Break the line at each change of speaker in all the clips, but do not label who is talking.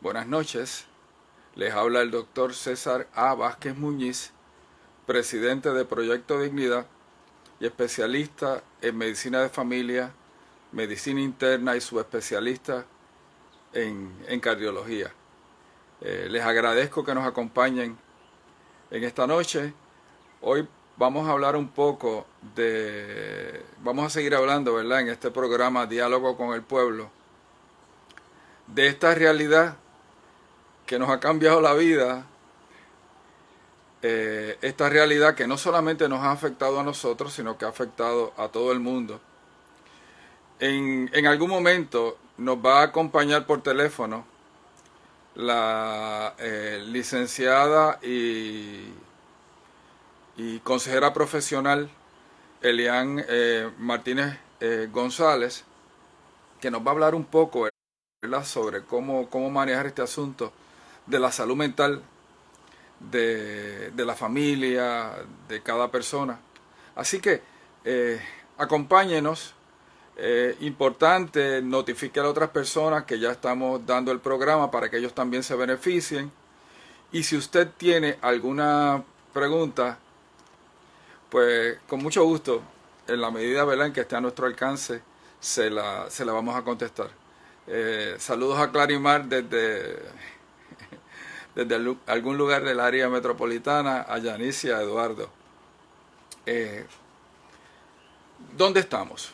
Buenas noches, les habla el doctor César A. Vázquez Muñiz, presidente de Proyecto Dignidad y especialista en medicina de familia, medicina interna y subespecialista en cardiología. Les agradezco que nos acompañen en esta noche. Hoy vamos a hablar un poco vamos a seguir hablando, ¿verdad?, en este programa Diálogo con el Pueblo, de esta realidad que nos ha cambiado la vida, esta realidad que no solamente nos ha afectado a nosotros, sino que ha afectado a todo el mundo. En algún momento nos va a acompañar por teléfono la licenciada y consejera profesional Elian Martínez González, que nos va a hablar un poco, ¿verdad?, sobre cómo manejar este asunto de la salud mental de la familia, de cada persona. Así que acompáñenos. Importante, notifique a otras personas que ya estamos dando el programa para que ellos también se beneficien. Y si usted tiene alguna pregunta, pues con mucho gusto, en la medida, ¿verdad?, en que esté a nuestro alcance, se la vamos a contestar. Saludos a Clarimar desde algún lugar del área metropolitana, a Yanice y a Eduardo. ¿Dónde estamos?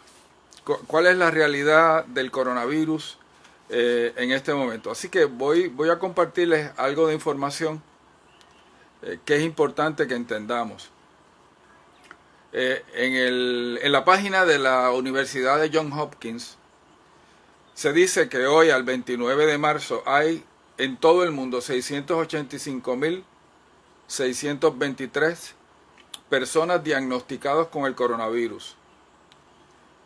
¿Cuál es la realidad del coronavirus en este momento? Así que voy a compartirles algo de información que es importante que entendamos. En la página de la Universidad de Johns Hopkins se dice que hoy, al 29 de marzo, hay en todo el mundo 685.623 personas diagnosticadas con el coronavirus,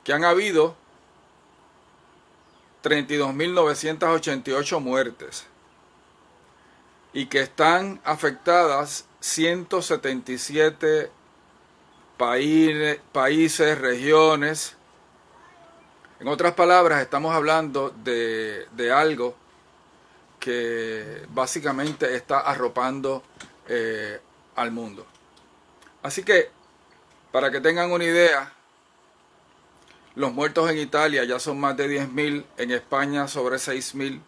que han habido 32.988 muertes y que están afectadas 177 países, regiones. En otras palabras, estamos hablando de algo que básicamente está arropando al mundo. Así que, para que tengan una idea, los muertos en Italia ya son más de 10.000, en España sobre 6.000.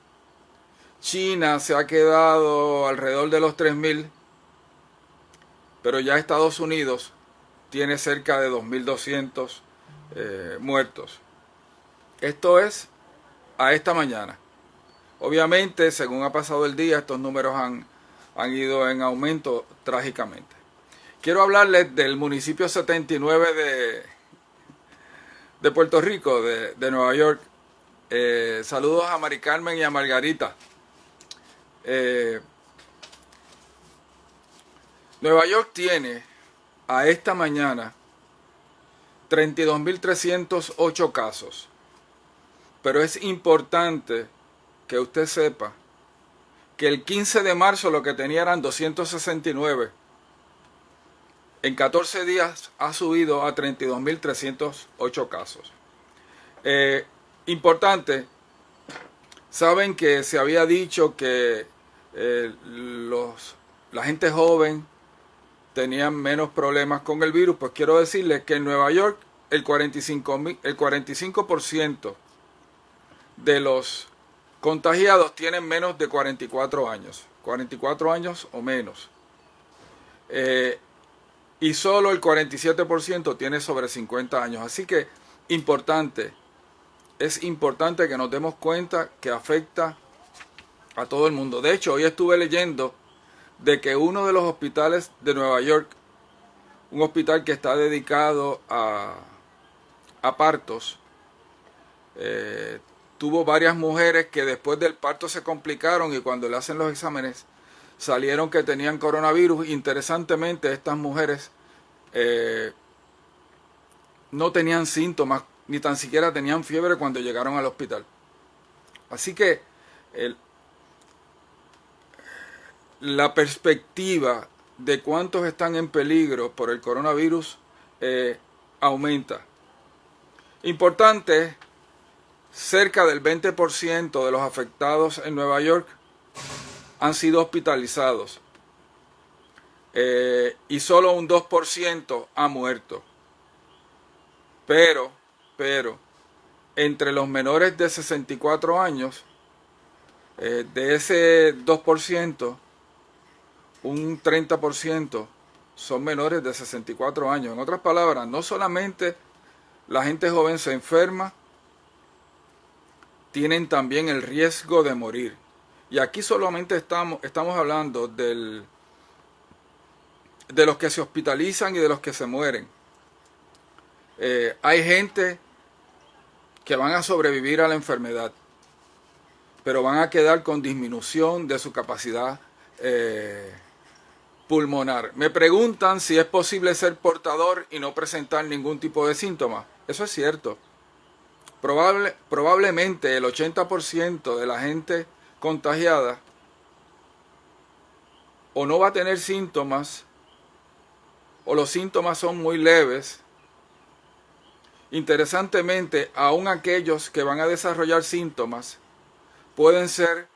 China se ha quedado alrededor de los 3.000, pero ya Estados Unidos tiene cerca de 2.200 muertos. Esto es a esta mañana. Obviamente, según ha pasado el día, estos números han ido en aumento trágicamente. Quiero hablarles del municipio 79 de Puerto Rico, de Nueva York. Saludos a Mari Carmen y a Margarita. Nueva York tiene a esta mañana 32.308 casos. Pero es importante que usted sepa que el 15 de marzo lo que tenía eran 269. En 14 días ha subido a 32.308 casos. Importante, saben que se había dicho que la gente joven tenían menos problemas con el virus. Pues quiero decirles que en Nueva York el 45% de los contagiados tienen menos de 44 años. 44 años o menos. Y solo el 47% tiene sobre 50 años. Así que es importante que nos demos cuenta que afecta a todo el mundo. De hecho, hoy estuve leyendo de que uno de los hospitales de Nueva York, un hospital que está dedicado a partos, tuvo varias mujeres que después del parto se complicaron y cuando le hacen los exámenes salieron que tenían coronavirus. Interesantemente, estas mujeres no tenían síntomas, ni tan siquiera tenían fiebre cuando llegaron al hospital. Así que la perspectiva de cuántos están en peligro por el coronavirus aumenta. Importante, cerca del 20% de los afectados en Nueva York han sido hospitalizados y solo un 2% ha muerto. Pero, entre los menores de 64 años, de ese 2%, un 30% son menores de 64 años. En otras palabras, no solamente la gente joven se enferma, tienen también el riesgo de morir. Y aquí solamente estamos hablando de los que se hospitalizan y de los que se mueren. Hay gente que van a sobrevivir a la enfermedad, pero van a quedar con disminución de su capacidad pulmonar. Me preguntan si es posible ser portador y no presentar ningún tipo de síntoma. Eso es cierto. Probablemente el 80% de la gente contagiada o no va a tener síntomas, o los síntomas son muy leves. Interesantemente, aún aquellos que van a desarrollar síntomas pueden ser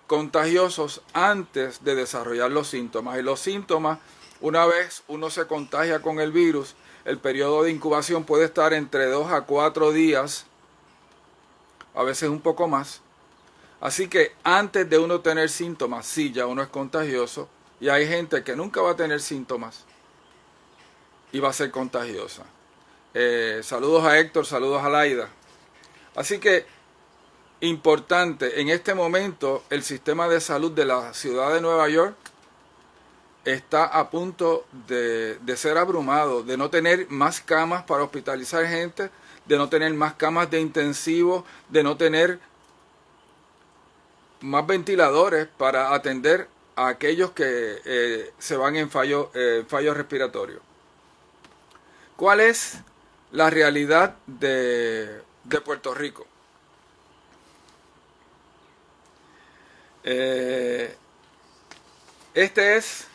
contagiosos antes de desarrollar los síntomas. Y los síntomas, una vez uno se contagia con el virus, el periodo de incubación puede estar entre 2 a 4 días, a veces un poco más. Así que antes de uno tener síntomas, sí, ya uno es contagioso. Y hay gente que nunca va a tener síntomas y va a ser contagiosa. Saludos a Héctor, saludos a Laida. Así que, importante, en este momento el sistema de salud de la ciudad de Nueva York está a punto de ser abrumado, de no tener más camas para hospitalizar gente, de no tener más camas de intensivo, de no tener más ventiladores para atender a aquellos que se van en fallo respiratorio. ¿Cuál es la realidad de Puerto Rico? Este es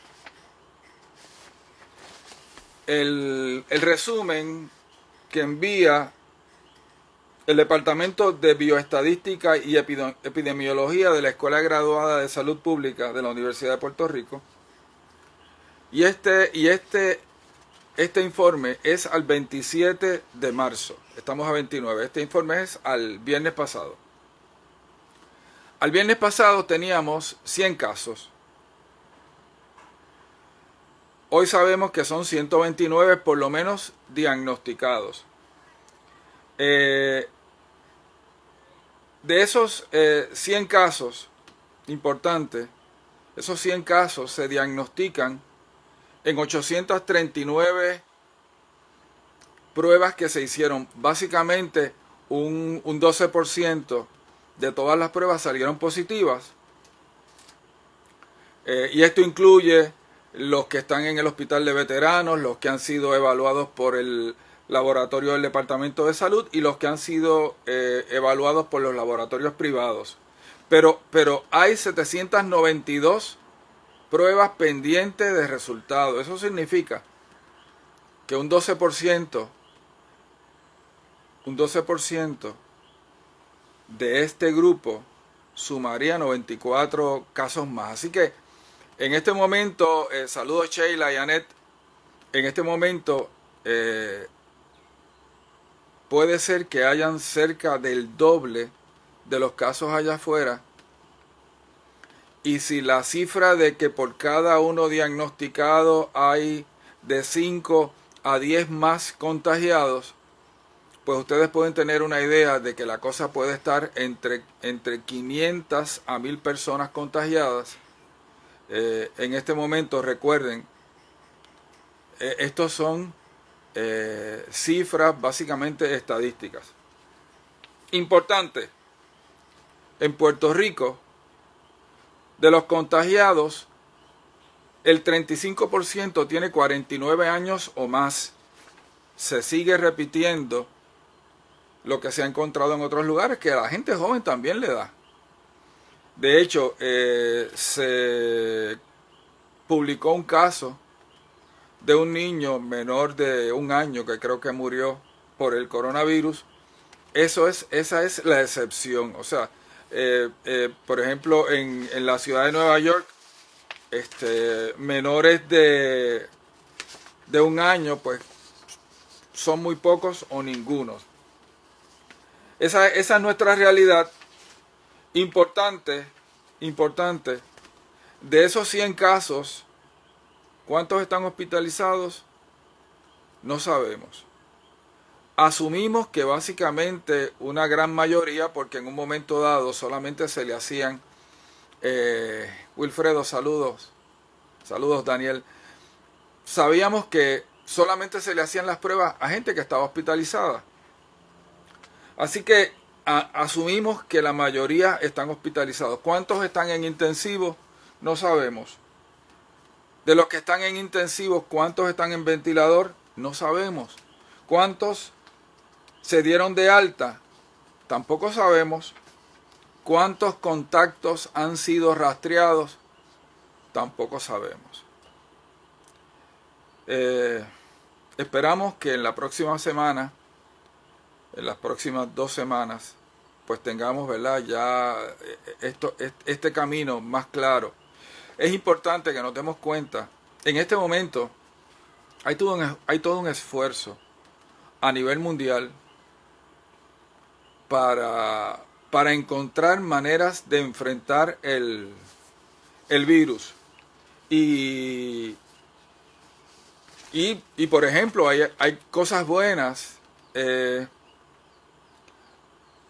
el resumen que envía el Departamento de Bioestadística y Epidemiología de la Escuela Graduada de Salud Pública de la Universidad de Puerto Rico. Y este informe es al 27 de marzo. Estamos a 29. Este informe es al viernes pasado. Al viernes pasado teníamos 100 casos. Hoy sabemos que son 129 por lo menos diagnosticados. De esos 100 casos, importante, esos 100 casos se diagnostican en 839 pruebas que se hicieron. Básicamente un 12% de todas las pruebas salieron positivas. Y esto incluye los que están en el hospital de veteranos, los que han sido evaluados por el laboratorio del Departamento de Salud y los que han sido evaluados por los laboratorios privados. Pero hay 792 pruebas pendientes de resultados. Eso significa que un 12% de este grupo sumaría 94 casos más. Así que en este momento, saludos Sheila y Anet, en este momento puede ser que hayan cerca del doble de los casos allá afuera. Y si la cifra de que por cada uno diagnosticado hay de 5 a 10 más contagiados, pues ustedes pueden tener una idea de que la cosa puede estar entre 500 a 1000 personas contagiadas. En este momento, recuerden, estos son cifras básicamente estadísticas. Importante, en Puerto Rico, de los contagiados, el 35% tiene 49 años o más. Se sigue repitiendo lo que se ha encontrado en otros lugares, que a la gente joven también le da. De hecho, se publicó un caso de un niño menor de 1 año que creo que murió por el coronavirus. Esa es la excepción. O sea, Por ejemplo, en la ciudad de Nueva York, menores de un año, pues son muy pocos o ningunos. Esa es nuestra realidad. Importante, importante. De esos 100 casos, ¿cuántos están hospitalizados? No sabemos. Asumimos que básicamente una gran mayoría, porque en un momento dado solamente se le hacían, Wilfredo, saludos, saludos Daniel, sabíamos que solamente se le hacían las pruebas a gente que estaba hospitalizada. Así que asumimos que la mayoría están hospitalizados. ¿Cuántos están en intensivos? No sabemos. De los que están en intensivos, ¿cuántos están en ventilador? No sabemos. ¿Cuántos se dieron de alta? Tampoco sabemos. ¿Cuántos contactos han sido rastreados? Tampoco sabemos. Esperamos que en la próxima semana, en las próximas 2 semanas, pues tengamos, ¿verdad?, ya este camino más claro. Es importante que nos demos cuenta, en este momento hay todo un esfuerzo a nivel mundial para encontrar maneras de enfrentar el virus. Y por ejemplo, hay cosas buenas.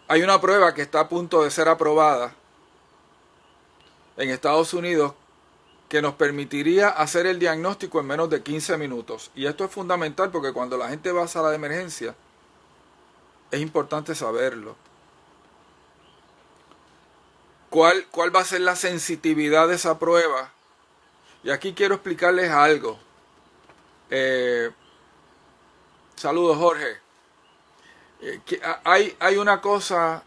Hay una prueba que está a punto de ser aprobada en Estados Unidos que nos permitiría hacer el diagnóstico en menos de 15 minutos. Y esto es fundamental porque cuando la gente va a sala de emergencia, es importante saberlo. ¿Cuál va a ser la sensitividad de esa prueba? Y aquí quiero explicarles algo. Saludos, Jorge. Hay una cosa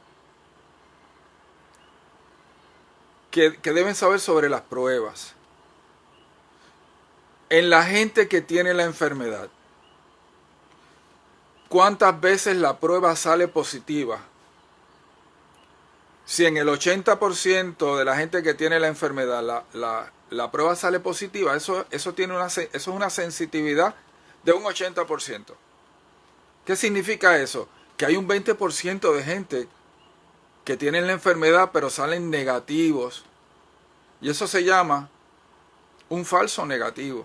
que deben saber sobre las pruebas. En la gente que tiene la enfermedad, ¿cuántas veces la prueba sale positiva? Si en el 80% de la gente que tiene la enfermedad la prueba sale positiva, eso es una sensitividad de un 80%. ¿Qué significa eso? Que hay un 20% de gente que tienen la enfermedad pero salen negativos. Y eso se llama un falso negativo.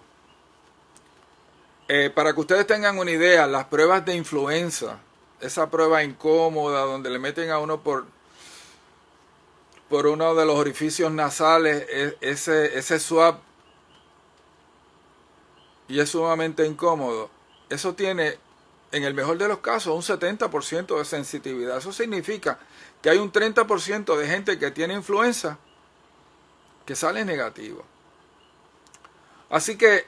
Para que ustedes tengan una idea, las pruebas de influenza, esa prueba incómoda donde le meten a uno por uno de los orificios nasales ese swab, y es sumamente incómodo. Eso tiene, en el mejor de los casos, un 70% de sensitividad. Eso significa que hay un 30% de gente que tiene influenza que sale negativo. Así que,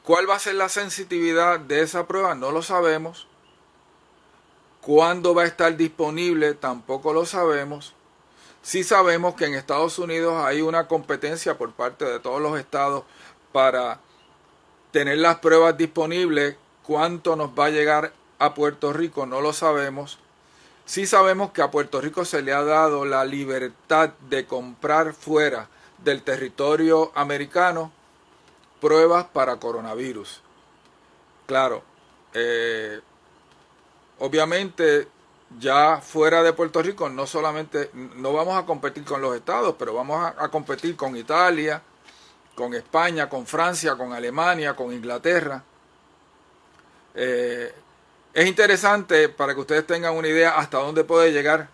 ¿cuál va a ser la sensitividad de esa prueba? No lo sabemos. ¿Cuándo va a estar disponible? Tampoco lo sabemos. Sí sabemos que en Estados Unidos hay una competencia por parte de todos los estados para tener las pruebas disponibles. ¿Cuánto nos va a llegar a Puerto Rico? No lo sabemos. Sí sabemos que a Puerto Rico se le ha dado la libertad de comprar fuera del territorio americano pruebas para coronavirus. Claro, obviamente ya fuera de Puerto Rico no solamente no vamos a competir con los estados, pero vamos a competir con Italia, con España, con Francia, con Alemania, con Inglaterra. Es interesante para que ustedes tengan una idea hasta dónde puede llegar.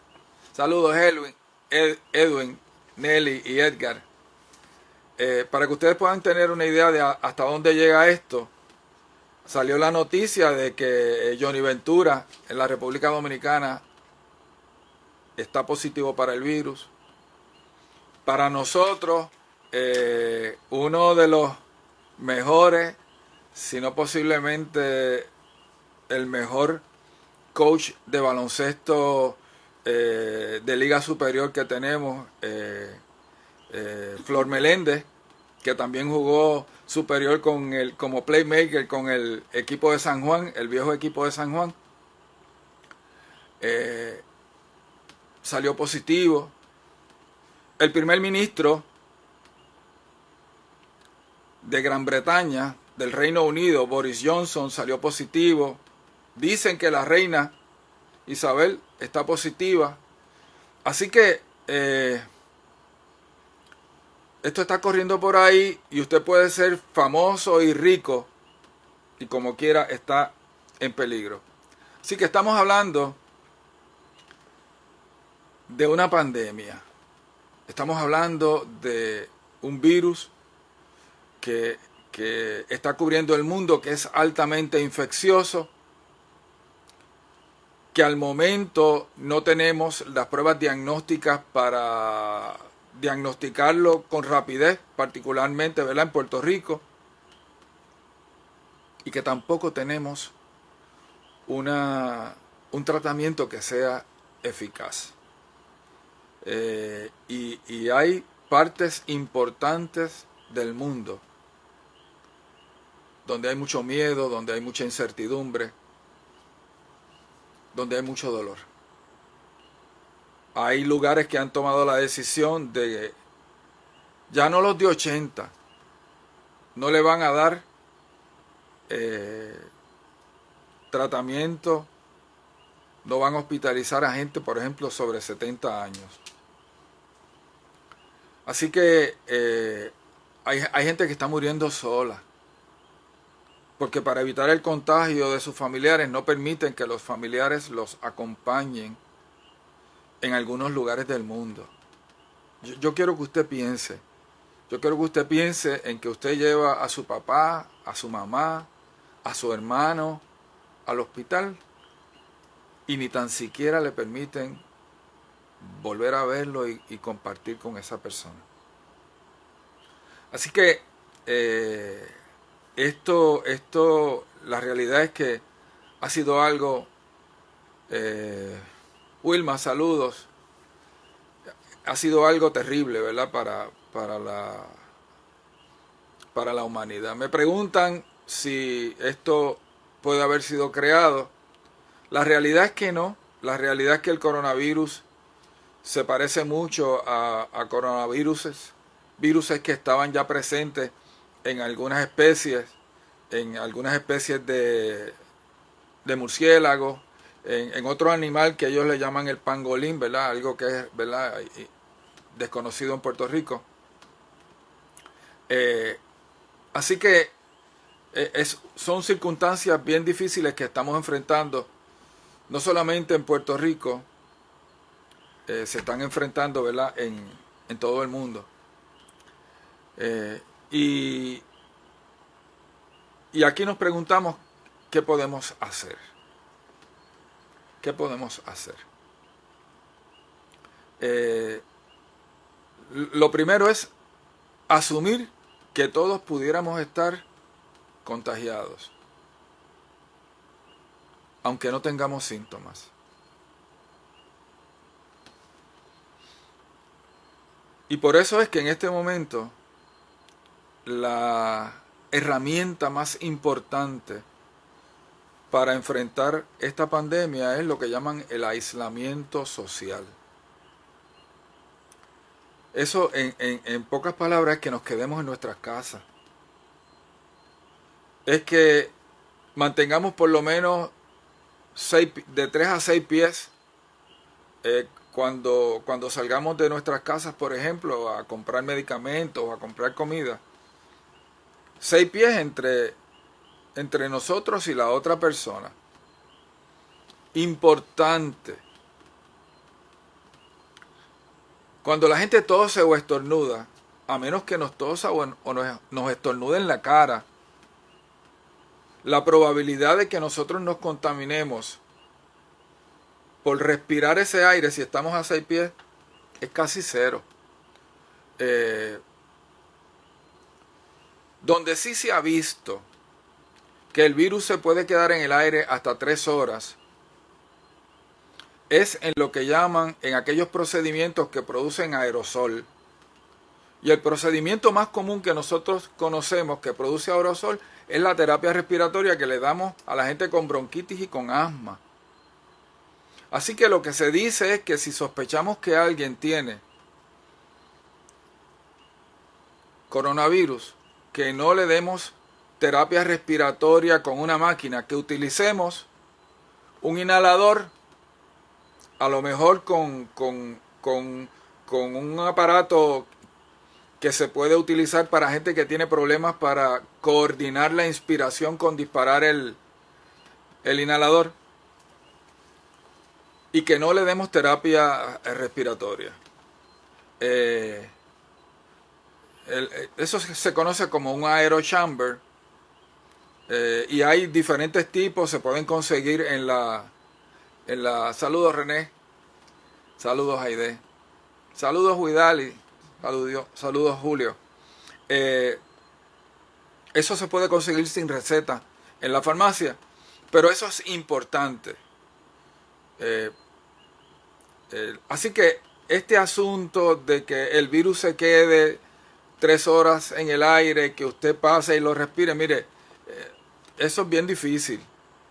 Saludos Edwin, Nelly y Edgar. Para que ustedes puedan tener una idea de hasta dónde llega esto, salió la noticia de que Johnny Ventura en la República Dominicana está positivo para el virus. Para nosotros, uno de los mejores, si no posiblemente el mejor coach de baloncesto de Liga Superior que tenemos, Flor Meléndez, que también jugó superior como playmaker con el equipo de San Juan, el viejo equipo de San Juan, salió positivo. El primer ministro de Gran Bretaña, del Reino Unido, Boris Johnson, salió positivo. Dicen que la reina Isabel está positiva. Así que esto está corriendo por ahí y usted puede ser famoso y rico y como quiera está en peligro. Así que estamos hablando de una pandemia. Estamos hablando de un virus que está cubriendo el mundo, que es altamente infeccioso, que al momento no tenemos las pruebas diagnósticas para diagnosticarlo con rapidez, particularmente, ¿verdad?, en Puerto Rico, y que tampoco tenemos un tratamiento que sea eficaz. Y hay partes importantes del mundo donde hay mucho miedo, donde hay mucha incertidumbre, donde hay mucho dolor. Hay lugares que han tomado la decisión de, ya no los de 80, no le van a dar tratamiento, no van a hospitalizar a gente, por ejemplo, sobre 70 años. Así que hay gente que está muriendo sola, porque para evitar el contagio de sus familiares no permiten que los familiares los acompañen en algunos lugares del mundo. Yo quiero que usted piense, en que usted lleva a su papá, a su mamá, a su hermano al hospital y ni tan siquiera le permiten volver a verlo y compartir con esa persona. Así que la realidad es que ha sido algo, Wilma, saludos, ha sido algo terrible, ¿verdad?, para la humanidad. Me preguntan si esto puede haber sido creado. La realidad es que no. La realidad es que el coronavirus se parece mucho a coronaviruses, viruses que estaban ya presentes en algunas especies de murciélagos, en otro animal que ellos le llaman el pangolín, ¿verdad?, algo que es, ¿verdad?, desconocido en Puerto Rico. Así que son circunstancias bien difíciles que estamos enfrentando, no solamente en Puerto Rico, se están enfrentando, ¿verdad?, en todo el mundo. Y aquí nos preguntamos, ¿qué podemos hacer? ¿Qué podemos hacer? Lo primero es asumir que todos pudiéramos estar contagiados, aunque no tengamos síntomas. Y por eso es que en este momento la herramienta más importante para enfrentar esta pandemia es lo que llaman el aislamiento social. Eso, en pocas palabras, es que nos quedemos en nuestras casas. Es que mantengamos por lo menos de 3 a 6 pies cuando salgamos de nuestras casas, por ejemplo, a comprar medicamentos o a comprar comida. 6 pies entre nosotros y la otra persona. Importante. Cuando la gente tose o estornuda, a menos que nos tosa o nos estornude en la cara, la probabilidad de que nosotros nos contaminemos por respirar ese aire, si estamos a 6 pies, es casi cero. Donde sí se ha visto que el virus se puede quedar en el aire hasta 3 horas, es en lo que llaman, en aquellos procedimientos que producen aerosol. Y el procedimiento más común que nosotros conocemos que produce aerosol es la terapia respiratoria que le damos a la gente con bronquitis y con asma. Así que lo que se dice es que si sospechamos que alguien tiene coronavirus, que no le demos terapia respiratoria con una máquina, que utilicemos un inhalador, a lo mejor con un aparato que se puede utilizar para gente que tiene problemas para coordinar la inspiración con disparar el inhalador, y que no le demos terapia respiratoria. Eso se conoce como un aerochamber, y hay diferentes tipos, se pueden conseguir en la saludos René, saludos Aide, saludos Huidali, saludos Julio. Eso se puede conseguir sin receta en la farmacia, pero eso es importante. Así que este asunto de que el virus se quede 3 horas en el aire, que usted pase y lo respire, mire, eso es bien difícil.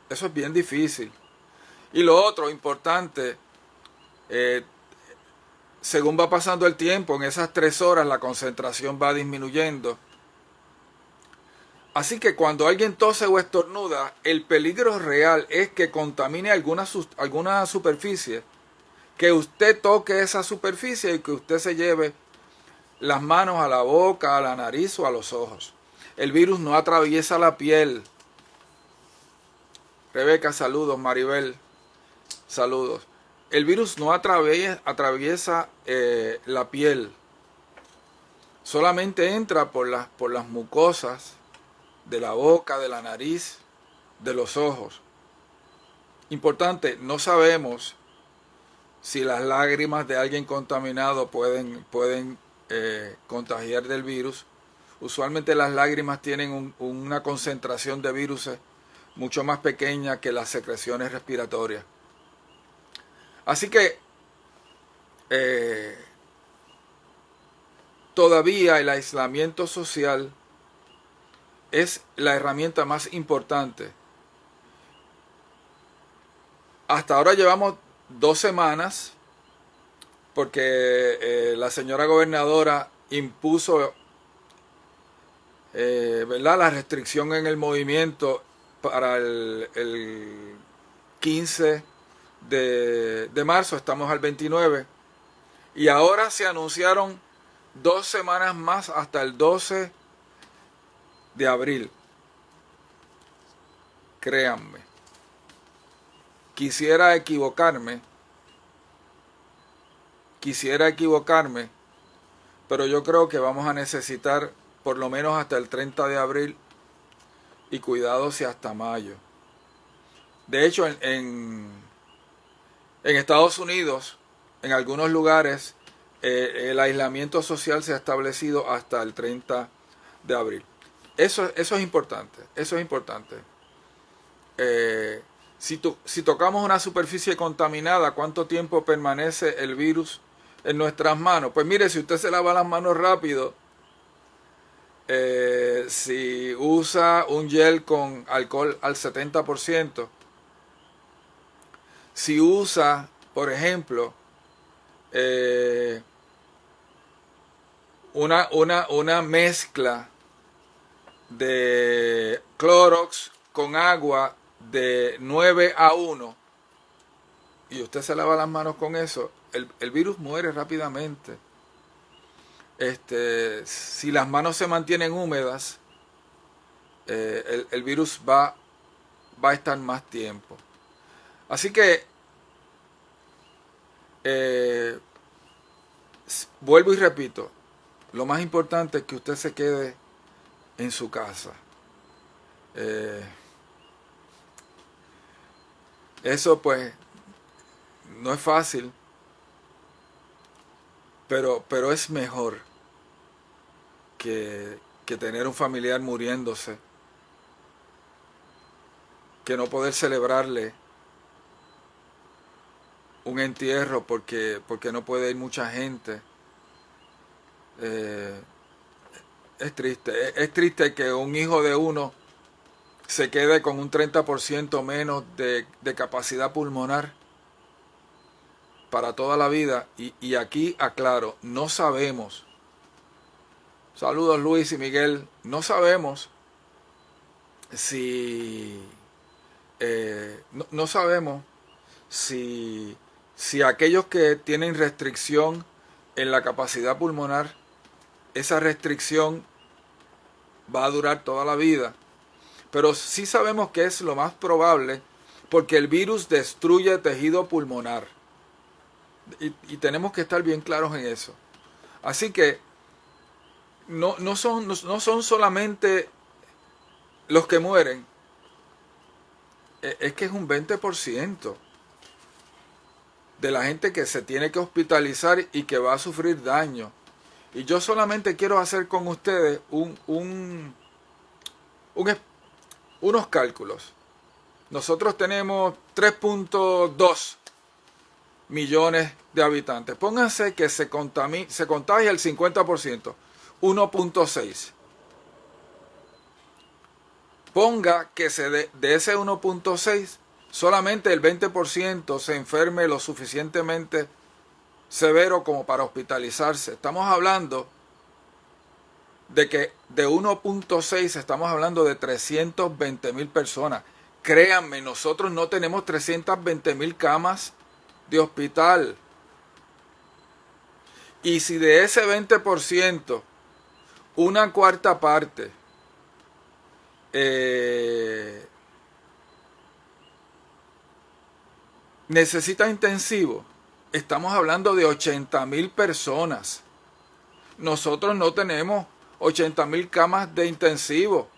Eso es bien difícil. Y lo otro importante, según va pasando el tiempo, en esas 3 horas la concentración va disminuyendo. Así que cuando alguien tose o estornuda, el peligro real es que contamine alguna superficie, que usted toque esa superficie y que usted se lleve las manos a la boca, a la nariz o a los ojos. El virus no atraviesa la piel. Rebeca, saludos. Maribel, saludos. El virus no atraviesa la piel. Solamente entra por las mucosas de la boca, de la nariz, de los ojos. Importante, no sabemos si las lágrimas de alguien contaminado pueden contagiar del virus. Usualmente las lágrimas tienen una concentración de virus mucho más pequeña que las secreciones respiratorias. Así que todavía el aislamiento social es la herramienta más importante. Hasta ahora llevamos 2 semanas porque la señora gobernadora impuso ¿verdad?, la restricción en el movimiento para el 15 de marzo, estamos al 29, y ahora se anunciaron 2 semanas más hasta el 12 de abril. Créanme, quisiera equivocarme, pero yo creo que vamos a necesitar por lo menos hasta el 30 de abril y cuidado si hasta mayo. De hecho, en Estados Unidos, en algunos lugares, el aislamiento social se ha establecido hasta el 30 de abril. Eso es importante, eso es importante. Si tocamos una superficie contaminada, ¿cuánto tiempo permanece el virus en nuestras manos? Pues mire, si usted se lava las manos rápido, si usa un gel con alcohol al 70%, si usa, por ejemplo, una mezcla de Clorox con agua de 9-1, y usted se lava las manos con eso, el virus muere rápidamente. Si las manos se mantienen húmedas, el virus va a estar más tiempo. Así que vuelvo y repito, lo más importante es que usted se quede en su casa. Eso pues no es fácil, pero es mejor que tener un familiar muriéndose, que no poder celebrarle un entierro porque no puede ir mucha gente. Es triste que un hijo de uno se quede con un 30% menos de capacidad pulmonar para toda la vida. Y aquí aclaro, no sabemos Saludos Luis y Miguel. No sabemos si no sabemos si aquellos que tienen restricción en la capacidad pulmonar, esa restricción va a durar toda la vida. Pero sí sabemos que es lo más probable porque el virus destruye tejido pulmonar. Y tenemos que estar bien claros en eso. Así que no son solamente los que mueren, es que es un 20% de la gente que se tiene que hospitalizar y que va a sufrir daño. Y yo solamente quiero hacer con ustedes unos cálculos. Nosotros tenemos 3.2 millones de habitantes. Pónganse que se contagia el 50%, 1.6. Ponga que de ese 1.6, solamente el 20% se enferme lo suficientemente severo como para hospitalizarse. Estamos hablando de que de 1.6 estamos hablando de 320,000 personas. Créanme, nosotros no tenemos 320,000 camas de hospital. Y si de ese 20%, una cuarta parte necesita intensivo, estamos hablando de 80,000 personas. Nosotros no tenemos 80,000 camas de intensivo.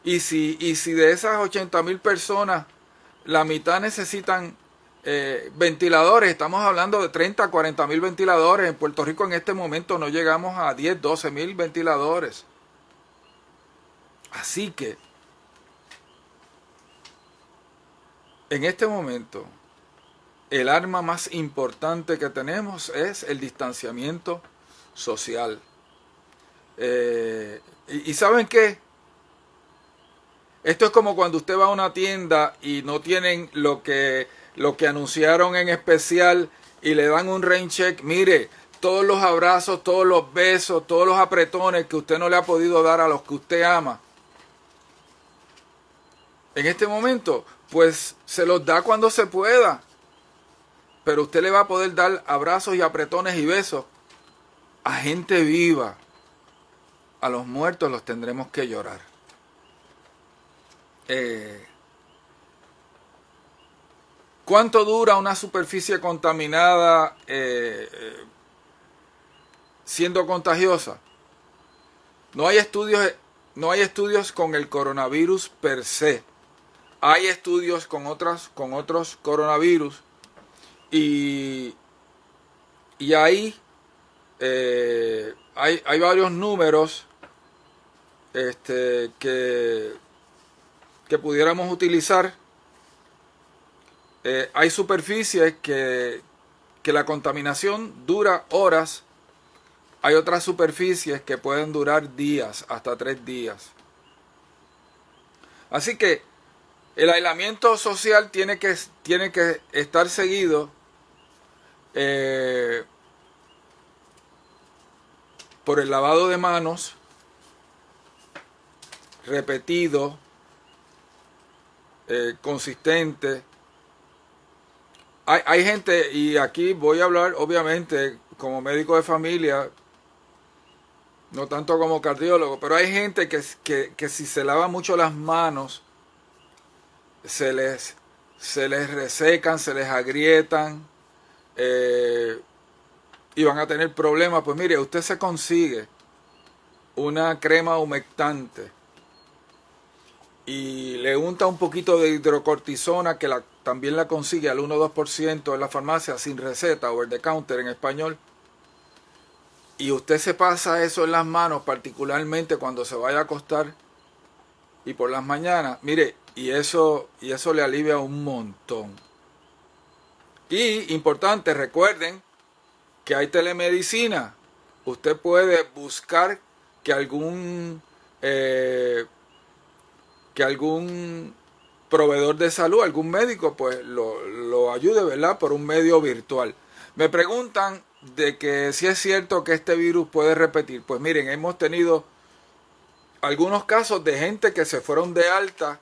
Y si de esas 80,000 personas, la mitad necesitan ventiladores, estamos hablando de 30 a 40,000 ventiladores. En Puerto Rico en este momento no llegamos a 10, 12,000 ventiladores. Así que, en este momento, el arma más importante que tenemos es el distanciamiento social. ¿Y saben qué? Esto es como cuando usted va a una tienda y no tienen lo que anunciaron en especial y le dan un rain check. Mire, todos los abrazos, todos los besos, todos los apretones que usted no le ha podido dar a los que usted ama. En este momento, pues se los da cuando se pueda. Pero usted le va a poder dar abrazos y apretones y besos a gente viva. A los muertos los tendremos que llorar. ¿Cuánto dura una superficie contaminada siendo contagiosa? No hay estudios con el coronavirus per se. Hay estudios con otros coronavirus y ahí hay varios números que pudiéramos utilizar. Hay superficies que la contaminación dura horas. Hay otras superficies que pueden durar días, hasta 3 días. Así que el aislamiento social tiene que estar seguido por el lavado de manos repetido, consistente. Hay gente, y aquí voy a hablar obviamente como médico de familia, no tanto como cardiólogo, pero hay gente que si se lava mucho las manos, se les resecan, se les agrietan y van a tener problemas. Pues mire, usted se consigue una crema humectante y le unta un poquito de hidrocortisona, que también la consigue al 1 o 2% en la farmacia sin receta, over the counter en español, y usted se pasa eso en las manos, particularmente cuando se vaya a acostar y por las mañanas, mire, y eso le alivia un montón. Y importante, recuerden que hay telemedicina. Usted puede buscar que algún proveedor de salud, algún médico, pues lo ayude, ¿verdad? Por un medio virtual. Me preguntan de que si es cierto que este virus puede repetir. Pues miren, hemos tenido algunos casos de gente que se fueron de alta,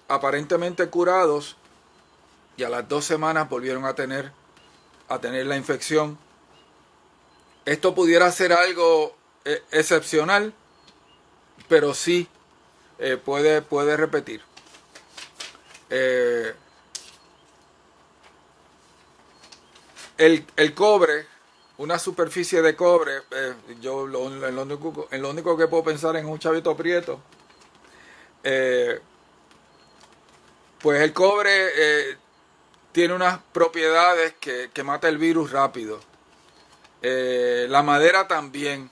aparentemente curados, y a las 2 semanas volvieron a tener la infección. Esto pudiera ser algo excepcional, pero sí puede repetir. El cobre, una superficie de cobre, yo en lo único que puedo pensar en un chavito prieto. Pues el cobre tiene unas propiedades que mata el virus rápido. La madera también.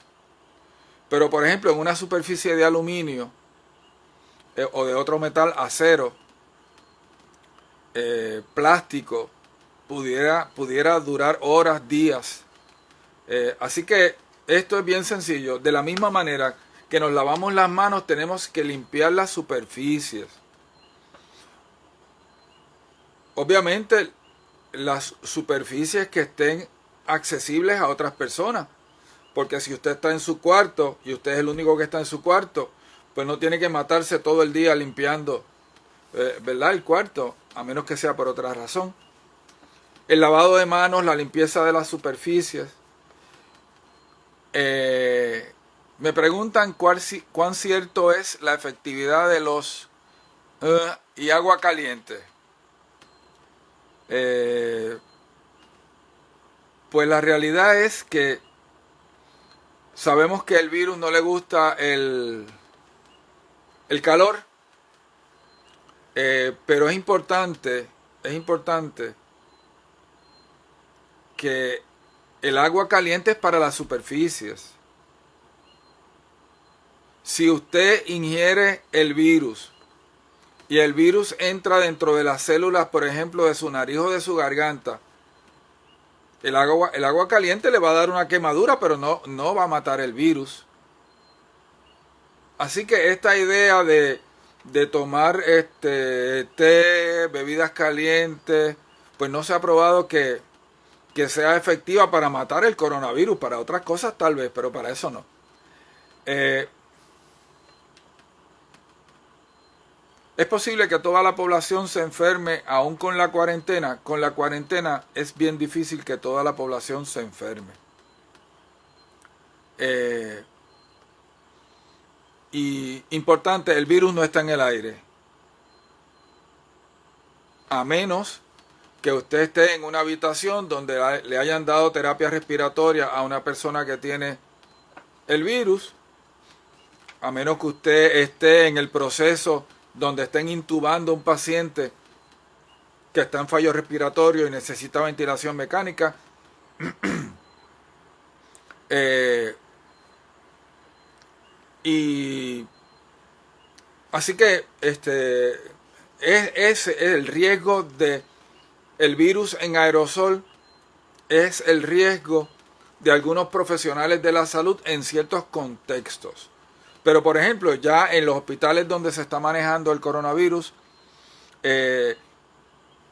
Pero por ejemplo en una superficie de aluminio o de otro metal, acero, plástico, pudiera durar horas, días. Así que esto es bien sencillo. De la misma manera que nos lavamos las manos, tenemos que limpiar las superficies. Obviamente las superficies que estén accesibles a otras personas. Porque si usted está en su cuarto y usted es el único que está en su cuarto, pues no tiene que matarse todo el día limpiando, ¿verdad?, el cuarto, a menos que sea por otra razón. El lavado de manos, la limpieza de las superficies. Me preguntan cuán cierto es la efectividad de los y agua caliente. Pues la realidad es que sabemos que el virus no le gusta el calor, pero es importante que el agua caliente es para las superficies. Si usted ingiere el virus y el virus entra dentro de las células, por ejemplo, de su nariz o de su garganta, el agua caliente le va a dar una quemadura, pero no va a matar el virus. Así que esta idea de tomar té, bebidas calientes, pues no se ha probado que sea efectiva para matar el coronavirus. Para otras cosas tal vez, pero para eso no. Es posible que toda la población se enferme aún con la cuarentena. Con la cuarentena es bien difícil que toda la población se enferme. Y importante, el virus no está en el aire. A menos que usted esté en una habitación donde le hayan dado terapia respiratoria a una persona que tiene el virus. A menos que usted esté en el proceso donde estén intubando a un paciente que está en fallo respiratorio y necesita ventilación mecánica. Y así que es el riesgo de el virus en aerosol, es el riesgo de algunos profesionales de la salud en ciertos contextos. Pero por ejemplo, ya en los hospitales donde se está manejando el coronavirus,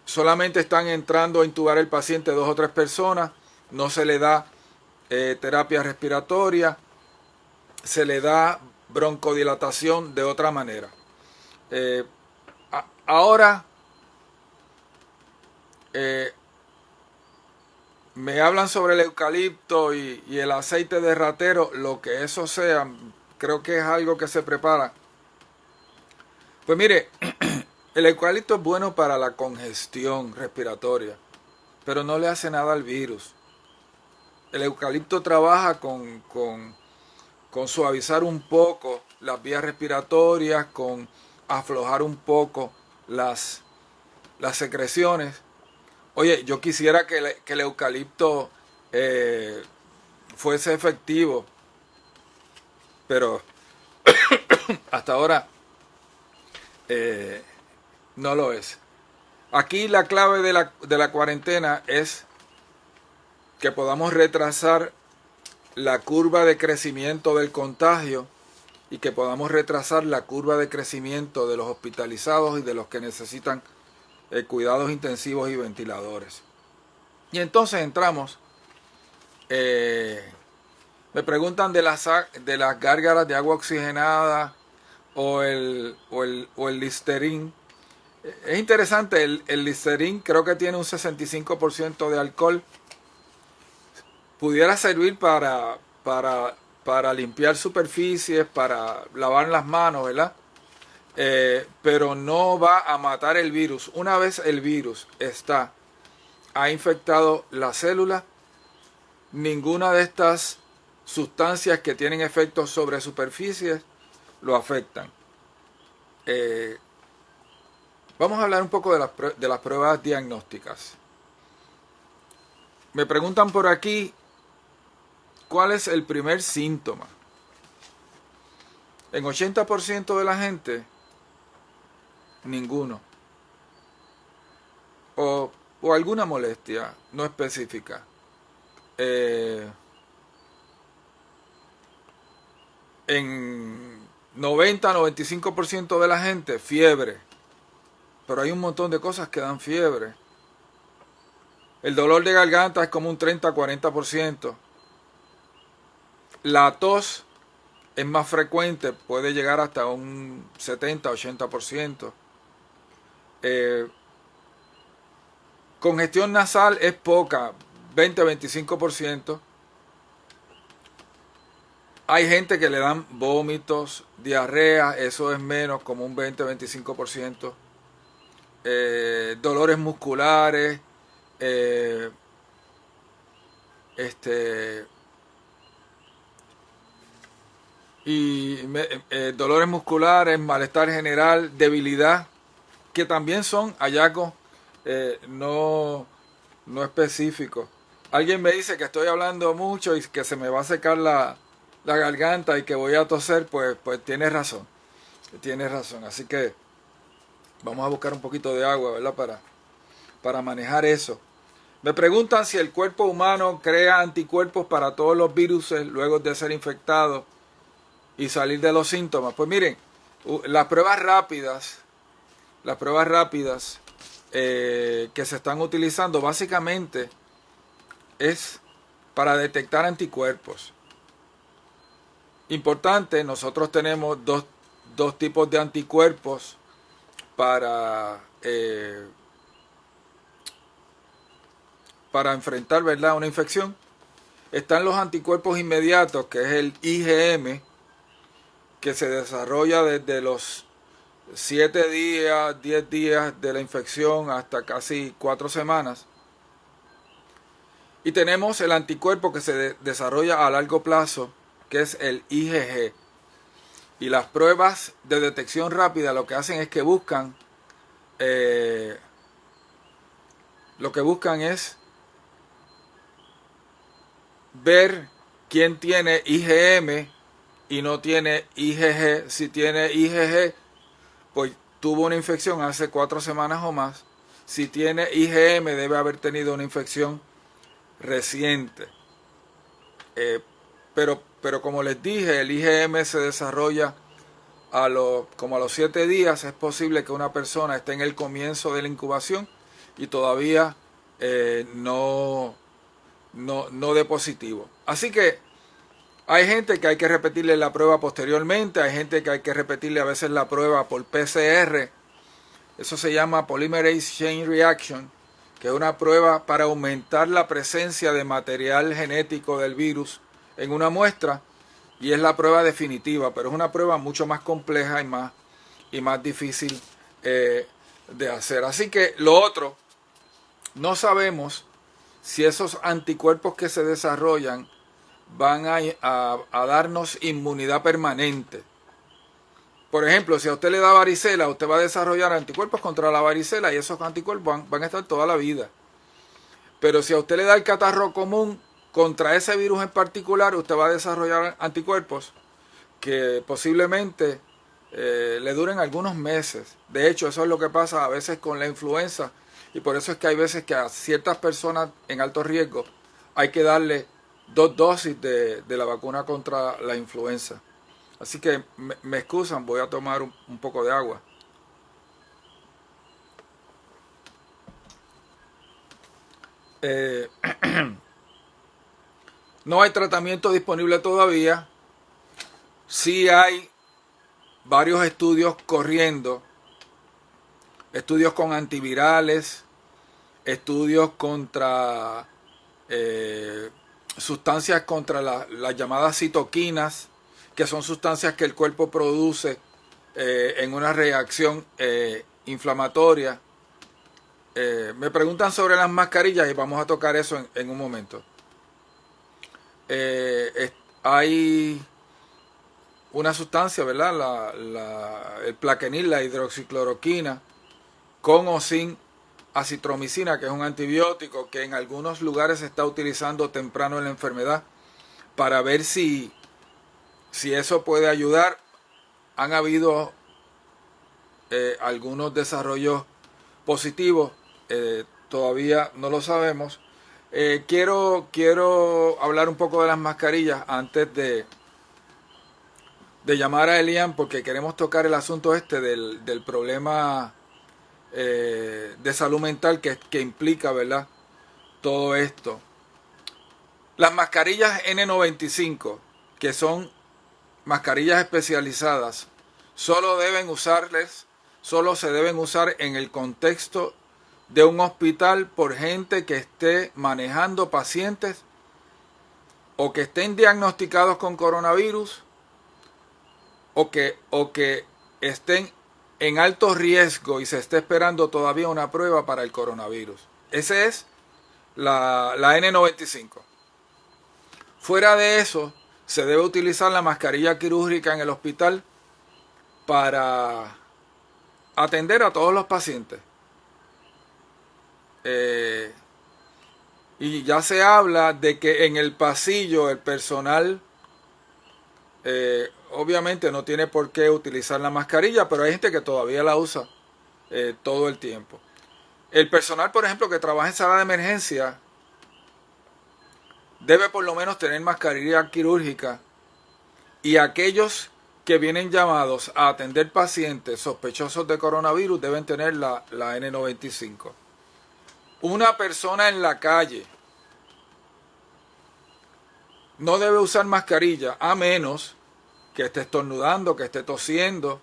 solamente están entrando a intubar el paciente 2 o 3 personas, no se le da terapia respiratoria, se le da broncodilatación de otra manera. Ahora me hablan sobre el eucalipto y el aceite de ratero, lo que eso sea, creo que es algo que se prepara. Pues mire, el eucalipto es bueno para la congestión respiratoria, pero no le hace nada al virus. El eucalipto trabaja con suavizar un poco las vías respiratorias, con aflojar un poco las secreciones. Oye, yo quisiera que el eucalipto fuese efectivo, pero hasta ahora no lo es. Aquí la clave de la cuarentena es que podamos retrasar la curva de crecimiento del contagio y que podamos retrasar la curva de crecimiento de los hospitalizados y de los que necesitan cuidados intensivos y ventiladores. Y entonces entramos Me preguntan de las gárgaras de agua oxigenada o el Listerine. Es interesante, el Listerine creo que tiene un 65% de alcohol. Pudiera servir para limpiar superficies, para lavar las manos, ¿verdad? Pero no va a matar el virus. Una vez el virus ha infectado la célula, ninguna de estas sustancias que tienen efectos sobre superficies lo afectan. Eh, Vamos a hablar un poco de las pruebas diagnósticas. Me preguntan por aquí, ¿cuál es el primer síntoma? En 80% de la gente, ninguno. O alguna molestia no específica. Eh, en 90-95% de la gente, fiebre. Pero hay un montón de cosas que dan fiebre. El dolor de garganta es como un 30-40%. La tos es más frecuente, puede llegar hasta un 70-80%. Eh, Congestión nasal es poca, 20-25%. Hay gente que le dan vómitos, diarrea, eso es menos, como un 20-25%. Dolores musculares, eh, este, dolores musculares, malestar general, debilidad, que también son hallazgos no específicos. Alguien me dice que estoy hablando mucho y que se me va a secar la garganta y que voy a toser, pues tienes razón. Tienes razón. Así que vamos a buscar un poquito de agua, ¿verdad? Para manejar eso. Me preguntan si el cuerpo humano crea anticuerpos para todos los virus luego de ser infectados y salir de los síntomas. Pues miren, las pruebas rápidas, que se están utilizando básicamente es para detectar anticuerpos. Importante, nosotros tenemos dos tipos de anticuerpos para enfrentar, ¿verdad?, una infección. Están los anticuerpos inmediatos, que es el IgM, que se desarrolla desde los 7 días, 10 días de la infección hasta casi 4 semanas. Y tenemos el anticuerpo que se desarrolla a largo plazo, que es el IgG. Y las pruebas de detección rápida lo que hacen es que lo que buscan es ver quién tiene IgM y no tiene IgG. Si tiene IgG, pues tuvo una infección hace 4 semanas o más. Si tiene IgM, debe haber tenido una infección reciente. Pero como les dije, el IgM se desarrolla como a los 7 días. Es posible que una persona esté en el comienzo de la incubación y todavía no dé positivo. Así que hay gente que hay que repetirle la prueba posteriormente, hay gente que hay que repetirle a veces la prueba por PCR. Eso se llama Polymerase Chain Reaction, que es una prueba para aumentar la presencia de material genético del virus en una muestra, y es la prueba definitiva, pero es una prueba mucho más compleja y más difícil de hacer. Así que lo otro, no sabemos si esos anticuerpos que se desarrollan van a darnos inmunidad permanente. Por ejemplo, si a usted le da varicela, usted va a desarrollar anticuerpos contra la varicela y esos anticuerpos van a estar toda la vida. Pero si a usted le da el catarro común contra ese virus en particular, usted va a desarrollar anticuerpos que posiblemente le duren algunos meses. De hecho, eso es lo que pasa a veces con la influenza, y por eso es que hay veces que a ciertas personas en alto riesgo hay que darle 2 dosis de la vacuna contra la influenza. Así que me excusan, voy a tomar un poco de agua. Eh, No hay tratamiento disponible todavía. Sí hay varios estudios corriendo, estudios con antivirales, estudios contra sustancias contra las llamadas citoquinas, que son sustancias que el cuerpo produce en una reacción inflamatoria. Me preguntan sobre las mascarillas y vamos a tocar eso en un momento. Hay una sustancia, ¿verdad? El plaquenil, la hidroxicloroquina, con o sin acitromicina, que es un antibiótico que en algunos lugares se está utilizando temprano en la enfermedad para ver si eso puede ayudar. Han habido algunos desarrollos positivos, todavía no lo sabemos. Quiero hablar un poco de las mascarillas antes de llamar a Elian, porque queremos tocar el asunto del problema de salud mental que implica, ¿verdad?, todo esto. Las mascarillas N95, que son mascarillas especializadas, solo se deben usar en el contexto de un hospital por gente que esté manejando pacientes o que estén diagnosticados con coronavirus o que estén en alto riesgo y se esté esperando todavía una prueba para el coronavirus. Esa es la N95. Fuera de eso, se debe utilizar la mascarilla quirúrgica en el hospital para atender a todos los pacientes. Y ya se habla de que en el pasillo el personal obviamente no tiene por qué utilizar la mascarilla, pero hay gente que todavía la usa todo el tiempo. El personal, por ejemplo, que trabaja en sala de emergencia debe por lo menos tener mascarilla quirúrgica, y aquellos que vienen llamados a atender pacientes sospechosos de coronavirus deben tener la N95. Una persona en la calle no debe usar mascarilla a menos que esté estornudando, que esté tosiendo,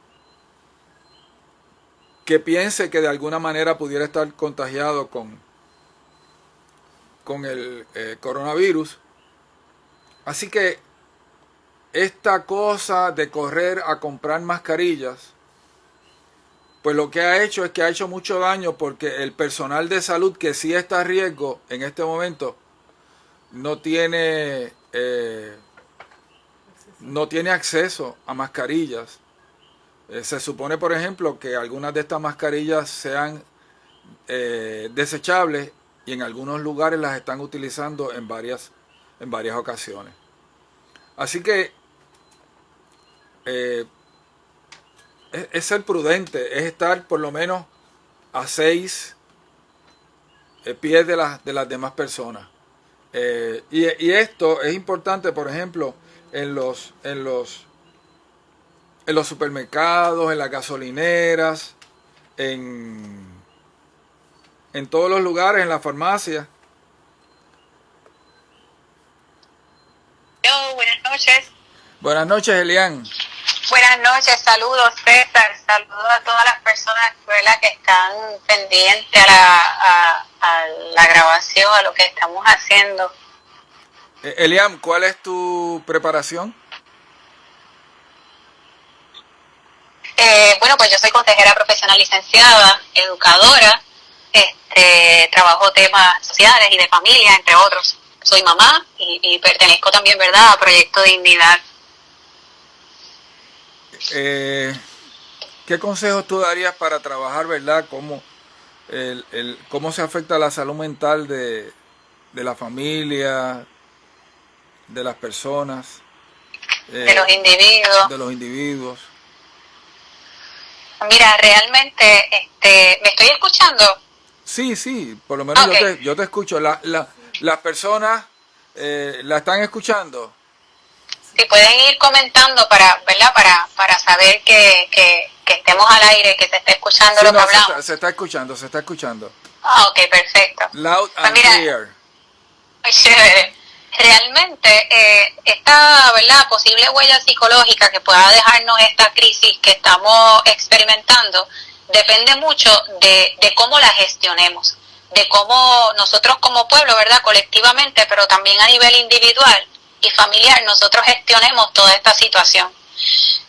que piense que de alguna manera pudiera estar contagiado con el coronavirus. Así que esta cosa de correr a comprar mascarillas, pues lo que ha hecho es que ha hecho mucho daño, porque el personal de salud que sí está a riesgo en este momento no tiene acceso a mascarillas. Se supone, por ejemplo, que algunas de estas mascarillas sean desechables, y en algunos lugares las están utilizando en varias ocasiones. Así que es ser prudente, es estar por lo menos a 6 pies de las demás personas. Y esto es importante, por ejemplo, en los supermercados, en las gasolineras, en todos los lugares, en la farmacia.
Buenas noches.
Buenas noches, Elian.
Buenas noches, saludos César, saludos a todas las personas, ¿verdad?, que están pendientes a la grabación, a lo que estamos haciendo.
Elian, ¿cuál es tu preparación?
Bueno, pues yo soy consejera profesional licenciada, educadora, trabajo temas sociales y de familia, entre otros. Soy mamá y pertenezco también, ¿verdad?, a Proyecto Dignidad.
¿Qué consejos tú darías para trabajar, verdad, cómo se afecta la salud mental de la familia, de las personas,
de los individuos?
De los individuos.
Mira, realmente, ¿me estoy escuchando?
Sí, por lo menos okay. yo te escucho. Las personas la están escuchando.
Si pueden ir comentando ¿verdad? Para saber que estemos al aire, que se esté escuchando
sí,
lo que hablamos.
Se está escuchando.
Ah, ok, perfecto.
Loud and clear.
Muy chévere. Realmente, esta, ¿verdad?, posible huella psicológica que pueda dejarnos esta crisis que estamos experimentando depende mucho de cómo la gestionemos, de cómo nosotros como pueblo, ¿verdad?, colectivamente, pero también a nivel individual y familiar, nosotros gestionemos toda esta situación.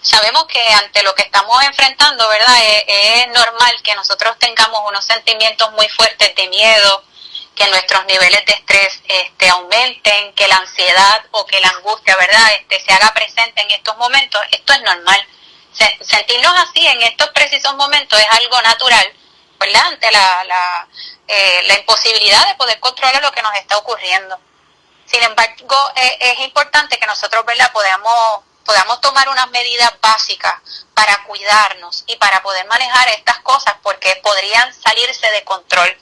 Sabemos que ante lo que estamos enfrentando, ¿verdad?, es normal que nosotros tengamos unos sentimientos muy fuertes de miedo, que nuestros niveles de estrés aumenten, que la ansiedad o que la angustia, ¿verdad?, se haga presente en estos momentos. Esto es normal. Sentirnos así en estos precisos momentos es algo natural, ¿verdad?, ante la imposibilidad de poder controlar lo que nos está ocurriendo. Sin embargo, es importante que nosotros, ¿verdad?, podamos tomar unas medidas básicas para cuidarnos y para poder manejar estas cosas, porque podrían salirse de control.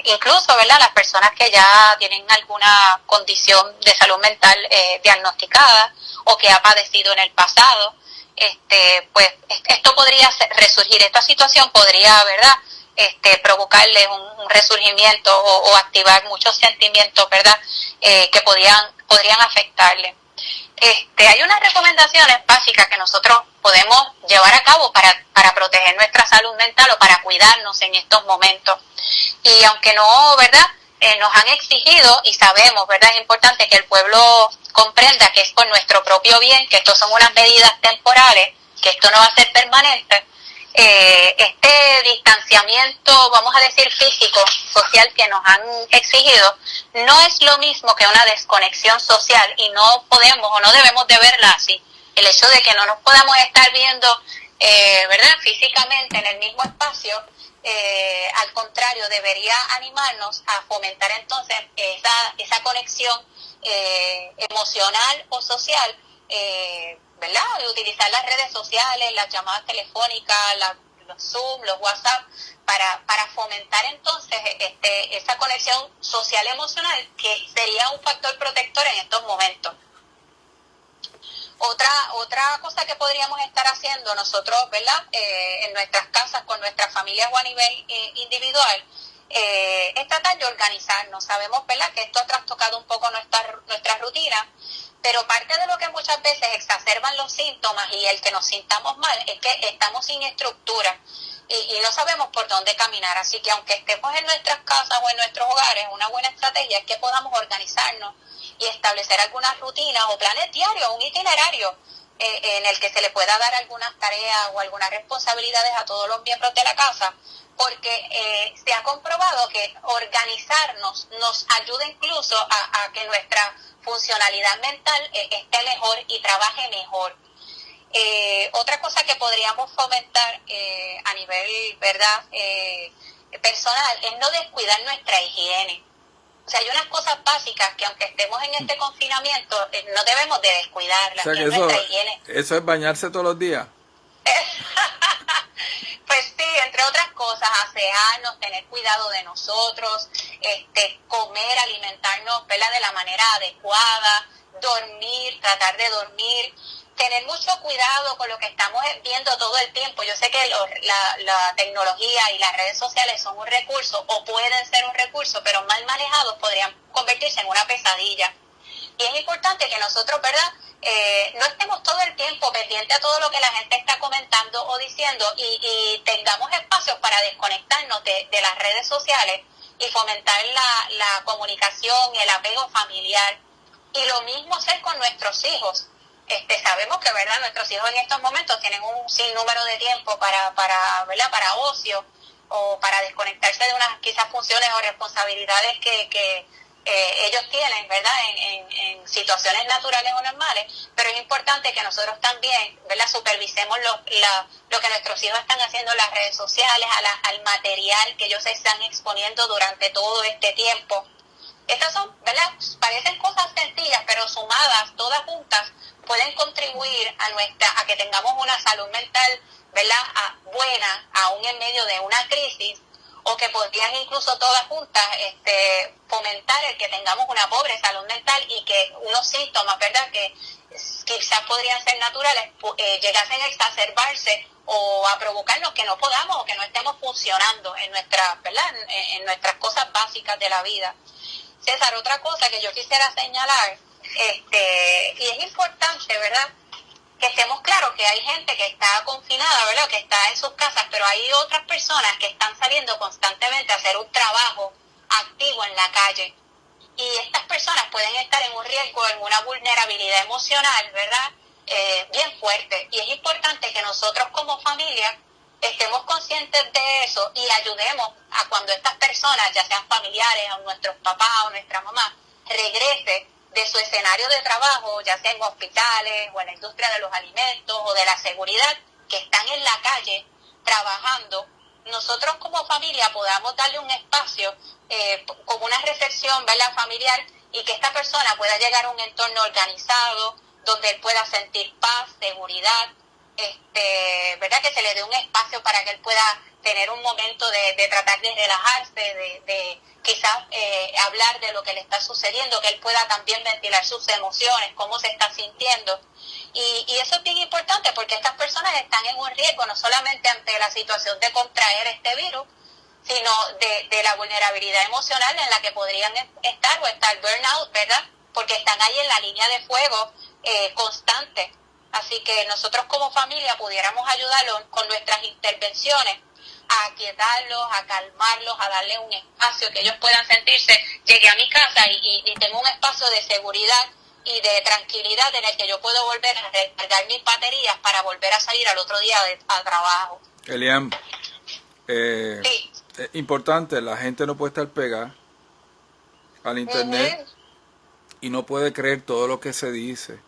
Incluso, ¿verdad?, las personas que ya tienen alguna condición de salud mental diagnosticada o que ha padecido en el pasado, pues esto podría resurgir, esta situación podría, ¿verdad?, provocarles un resurgimiento o activar muchos sentimientos, ¿verdad?, que podrían afectarle. Hay unas recomendaciones básicas que nosotros podemos llevar a cabo para proteger nuestra salud mental o para cuidarnos en estos momentos. Y aunque no, ¿verdad?, nos han exigido y sabemos, ¿verdad?, es importante que el pueblo comprenda que es por nuestro propio bien, que esto son unas medidas temporales, que esto no va a ser permanente. Este distanciamiento, vamos a decir físico, social que nos han exigido, no es lo mismo que una desconexión social y no podemos o no debemos de verla así. El hecho de que no nos podamos estar viendo, ¿verdad?, físicamente en el mismo espacio, al contrario, debería animarnos a fomentar entonces esa conexión emocional o social, ¿verdad?, de utilizar las redes sociales, las llamadas telefónicas, los Zoom, los WhatsApp, para fomentar entonces esa conexión social emocional, que sería un factor protector en estos momentos. Otra cosa que podríamos estar haciendo nosotros, ¿verdad?, en nuestras casas, con nuestras familias o a nivel individual, es tratar de organizarnos. Sabemos, ¿verdad?, que esto ha trastocado un poco nuestra rutina, pero parte de lo que muchas veces exacerban los síntomas y el que nos sintamos mal es que estamos sin estructura y no sabemos por dónde caminar. Así que aunque estemos en nuestras casas o en nuestros hogares, una buena estrategia es que podamos organizarnos y establecer algunas rutinas o planes diarios, un itinerario en el que se le pueda dar algunas tareas o algunas responsabilidades a todos los miembros de la casa, porque se ha comprobado que organizarnos nos ayuda incluso a que nuestra funcionalidad mental esté mejor y trabaje mejor. Otra cosa que podríamos fomentar a nivel, ¿verdad?, personal, es no descuidar nuestra higiene. O sea, hay unas cosas básicas que aunque estemos en este confinamiento, no debemos de descuidarlas.
O sea, que
nuestra higiene.
eso es bañarse todos los días.
Pues sí, entre otras cosas, asearnos, tener cuidado de nosotros, comer, alimentarnos, ¿verdad?, de la manera adecuada, dormir, tratar de dormir, tener mucho cuidado con lo que estamos viendo todo el tiempo. Yo sé que la tecnología y las redes sociales son un recurso o pueden ser un recurso, pero mal manejados podrían convertirse en una pesadilla. Y es importante que nosotros, ¿verdad?, no estemos todo el tiempo pendientes a todo lo que la gente está comentando o diciendo y tengamos espacios para desconectarnos de las redes sociales y fomentar la comunicación y el apego familiar. Y lo mismo hacer con nuestros hijos. Sabemos que, ¿verdad?, nuestros hijos en estos momentos tienen un sinnúmero de tiempo ¿verdad?, para ocio o para desconectarse de unas quizás funciones o responsabilidades que ellos tienen, ¿verdad?, en situaciones naturales o normales, pero es importante que nosotros también, ¿verdad?, supervisemos lo que nuestros hijos están haciendo en las redes sociales, al material que ellos se están exponiendo durante todo este tiempo. Estas son, ¿verdad?, parecen cosas sencillas, pero sumadas, todas juntas, pueden contribuir a que tengamos una salud mental, ¿verdad?, buena, aún en medio de una crisis, o que podrían incluso todas juntas fomentar el que tengamos una pobre salud mental y que unos síntomas, ¿verdad?, que quizás podrían ser naturales, llegasen a exacerbarse o a provocarnos que no podamos o que no estemos funcionando en nuestras, ¿verdad?, en nuestras cosas básicas de la vida. César, otra cosa que yo quisiera señalar, y es importante, ¿verdad?, que estemos claros que hay gente que está confinada, ¿verdad?, que está en sus casas, pero hay otras personas que están saliendo constantemente a hacer un trabajo activo en la calle. Y estas personas pueden estar en un riesgo, en una vulnerabilidad emocional, ¿verdad?, bien fuerte. Y es importante que nosotros como familia estemos conscientes de eso y ayudemos a cuando estas personas, ya sean familiares, o nuestros papás o nuestra mamá, regrese de su escenario de trabajo, ya sea en hospitales o en la industria de los alimentos o de la seguridad, que están en la calle trabajando, nosotros como familia podamos darle un espacio como una recepción, ¿verdad?, familiar, y que esta persona pueda llegar a un entorno organizado, donde él pueda sentir paz, seguridad, ¿verdad?, que se le dé un espacio para que él pueda tener un momento de tratar de relajarse, de quizás hablar de lo que le está sucediendo, que él pueda también ventilar sus emociones, cómo se está sintiendo. Y eso es bien importante porque estas personas están en un riesgo no solamente ante la situación de contraer este virus, sino de la vulnerabilidad emocional en la que podrían estar o estar burnout, ¿verdad?, porque están ahí en la línea de fuego constante. Así que nosotros como familia pudiéramos ayudarlos con nuestras intervenciones a aquietarlos, a calmarlos, a darle un espacio que ellos puedan sentirse, llegué a mi casa y tengo un espacio de seguridad y de tranquilidad en el que yo puedo volver a recargar mis baterías para volver a salir al otro día al trabajo.
Elian,
Sí.
importante, la gente no puede estar pegada al internet y no puede creer todo lo que se dice.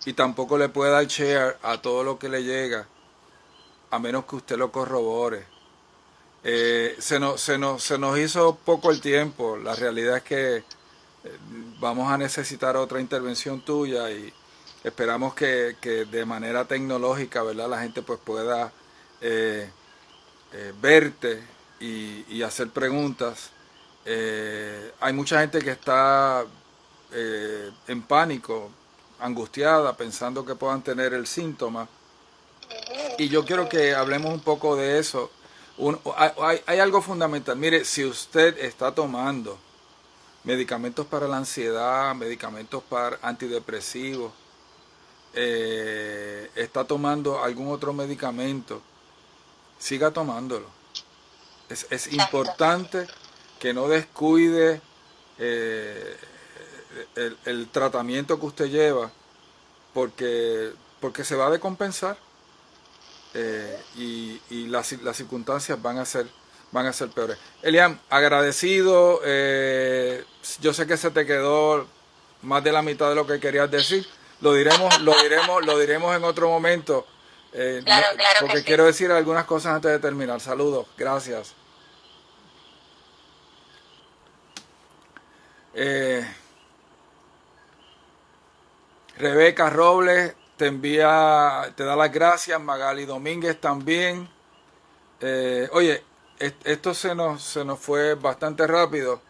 Y tampoco le puede dar share a todo lo que le llega, a menos que usted lo corrobore. Se nos hizo poco el tiempo. La realidad es que vamos a necesitar otra intervención tuya y esperamos que de manera tecnológica, ¿verdad?, la gente pues pueda verte y hacer preguntas. Hay mucha gente que está en pánico, angustiada, pensando que puedan tener el síntoma. Y yo quiero que hablemos un poco de eso. Hay algo fundamental. Mire, si usted está tomando medicamentos para la ansiedad, medicamentos para antidepresivos, está tomando algún otro medicamento, siga tomándolo. Es importante que no descuide el tratamiento que usted lleva, porque se va a decompensar y las circunstancias van a ser peores. Elian, agradecido. Yo sé que se te quedó más de la mitad de lo que querías decir. Lo diremos en otro momento.
Claro, claro
porque
que sí.
quiero decir algunas cosas antes de terminar. Saludos, gracias. Rebeca Robles te da las gracias. Magali Domínguez también. Oye, esto se nos fue bastante rápido.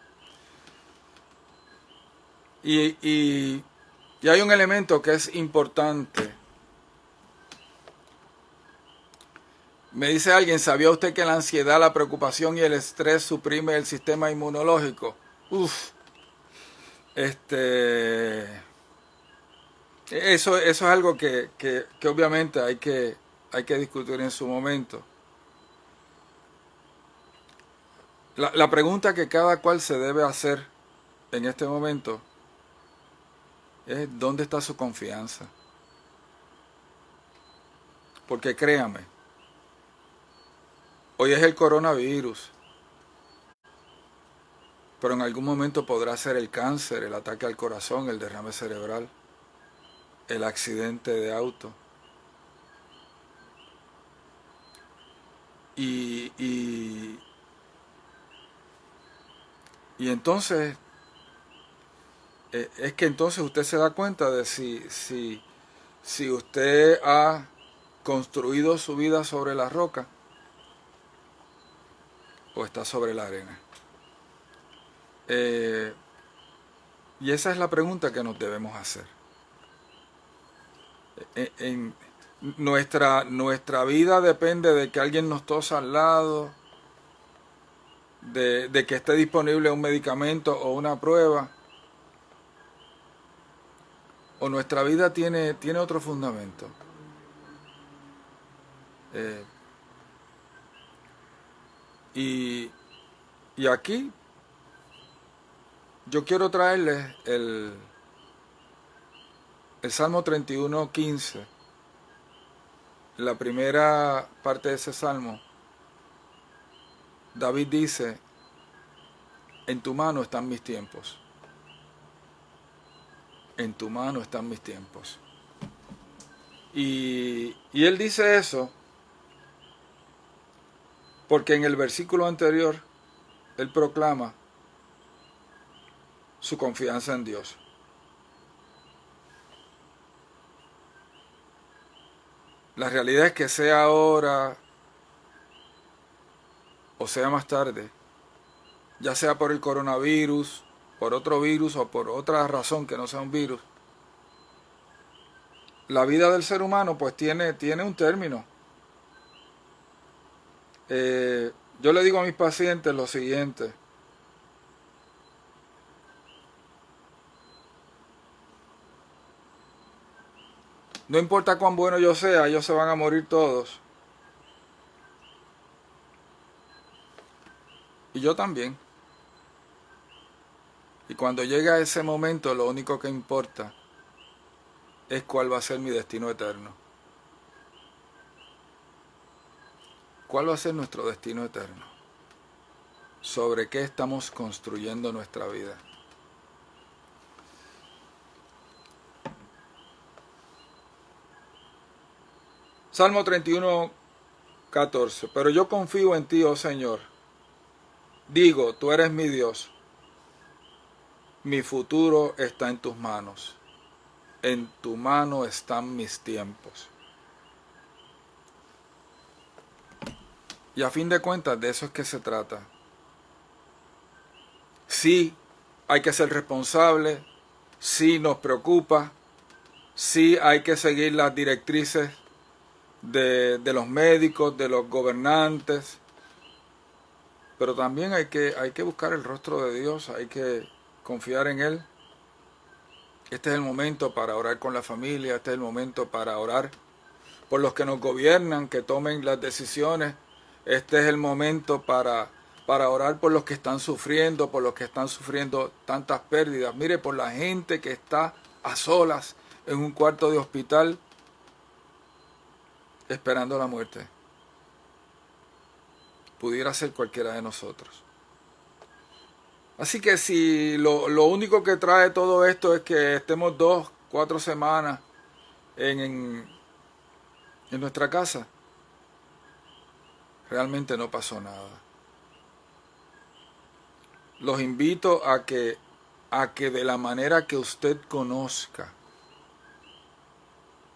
Y hay un elemento que es importante. Me dice alguien, ¿sabía usted que la ansiedad, la preocupación y el estrés suprime el sistema inmunológico? Eso es algo que obviamente hay que discutir en su momento. La pregunta que cada cual se debe hacer en este momento es ¿dónde está su confianza? Porque créame, hoy es el coronavirus, pero en algún momento podrá ser el cáncer, el ataque al corazón, el derrame cerebral, el accidente de auto. Y entonces, es que entonces usted se da cuenta de si usted ha construido su vida sobre la roca o está sobre la arena. Y esa es la pregunta que nos debemos hacer. Nuestra vida depende de que alguien nos tosa al lado, de que esté disponible un medicamento o una prueba, o nuestra vida tiene otro fundamento. Y aquí yo quiero traerles el Salmo 31:15, la primera parte de ese salmo. David dice: en tu mano están mis tiempos. En tu mano están mis tiempos. Y él dice eso porque en el versículo anterior él proclama su confianza en Dios. La realidad es que sea ahora o sea más tarde, ya sea por el coronavirus, por otro virus o por otra razón que no sea un virus, la vida del ser humano pues tiene un término. Yo le digo a mis pacientes lo siguiente: no importa cuán bueno yo sea, ellos se van a morir todos. Y yo también. Y cuando llega ese momento, lo único que importa es cuál va a ser mi destino eterno. ¿Cuál va a ser nuestro destino eterno? ¿Sobre qué estamos construyendo nuestra vida? Salmo 31:14. Pero yo confío en ti, oh Señor. Digo, tú eres mi Dios. Mi futuro está en tus manos. En tu mano están mis tiempos. Y a fin de cuentas, de eso es que se trata. Sí, hay que ser responsable. Sí, nos preocupa. Sí, hay que seguir las directrices de los médicos, de los gobernantes. Pero también hay que buscar el rostro de Dios. Hay que confiar en Él. Este es el momento para orar con la familia. Este es el momento para orar por los que nos gobiernan, que tomen las decisiones. Este es el momento para orar por los que están sufriendo, tantas pérdidas. Mire, por la gente que está a solas en un cuarto de hospital esperando la muerte. Pudiera ser cualquiera de nosotros. Así que si lo único que trae todo esto es que estemos 2-4 semanas en nuestra casa, realmente no pasó nada. Los invito a que de la manera que usted conozca,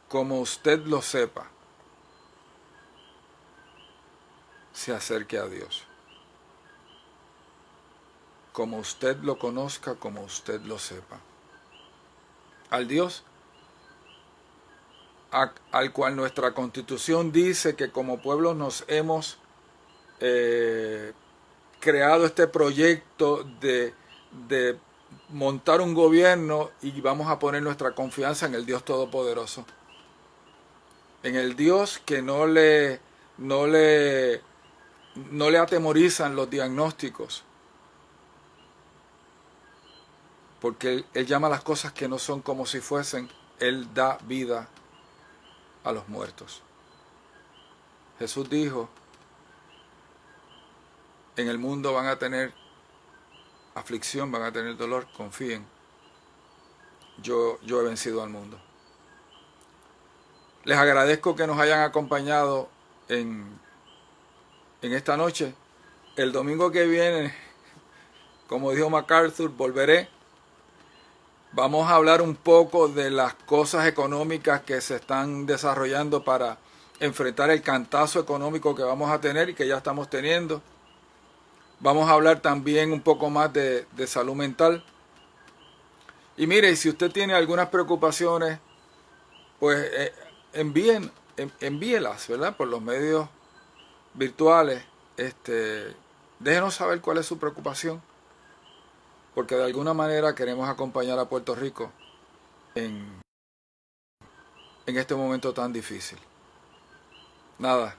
como usted lo sepa, se acerque a Dios. Como usted lo conozca, como usted lo sepa. Al Dios al cual nuestra Constitución dice que como pueblo nos hemos creado este proyecto de montar un gobierno, y vamos a poner nuestra confianza en el Dios Todopoderoso. En el Dios que no le atemorizan los diagnósticos, porque él llama las cosas que no son como si fuesen. Él da vida a los muertos. Jesús dijo: en el mundo van a tener aflicción, van a tener dolor, confíen, yo he vencido al mundo. Les agradezco que nos hayan acompañado en esta noche. El domingo que viene, como dijo MacArthur, volveré. Vamos a hablar un poco de las cosas económicas que se están desarrollando para enfrentar el cantazo económico que vamos a tener y que ya estamos teniendo. Vamos a hablar también un poco más de salud mental. Y mire, si usted tiene algunas preocupaciones, pues envíelas, ¿verdad? Por los medios virtuales. Déjenos saber cuál es su preocupación, porque de alguna manera queremos acompañar a Puerto Rico en este momento tan difícil. Nada,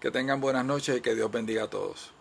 que tengan buenas noches y que Dios bendiga a todos.